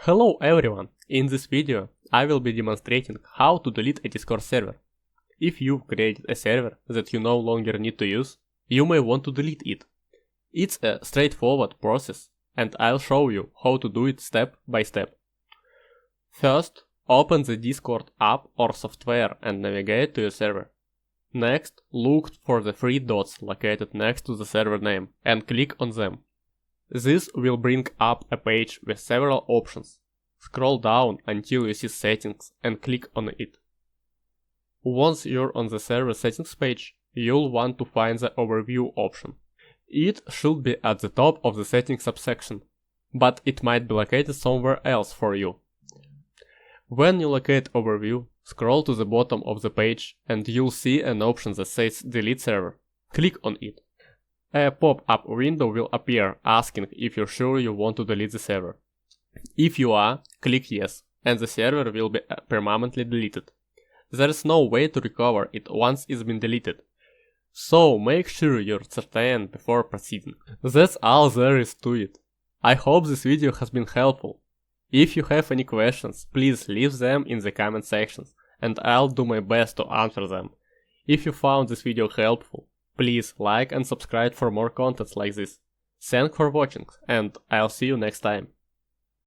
Hello everyone! In this video I will be demonstrating how to delete a Discord server. If you've created a server that you no longer need to use, you may want to delete it. It's a straightforward process and I'll show you how to do it step by step. First, open the Discord app or software and navigate to your server. Next, look for the three dots located next to the server name and click on them. This will bring up a page with several options. Scroll down until you see settings and click on it. Once you're on the server settings page, you'll want to find the overview option. It should be at the top of the settings subsection, but it might be located somewhere else for you. When you locate overview, scroll to the bottom of the page and you'll see an option that says delete server. Click on it. A pop-up window will appear asking if you're sure you want to delete the server. If you are, click yes, and the server will be permanently deleted. There is no way to recover it once it's been deleted, so make sure you're certain before proceeding. That's all there is to it. I hope this video has been helpful. If you have any questions, please leave them in the comment sections, and I'll do my best to answer them. If you found this video helpful, please like and subscribe for more content like this. Thanks for watching, and I'll see you next time.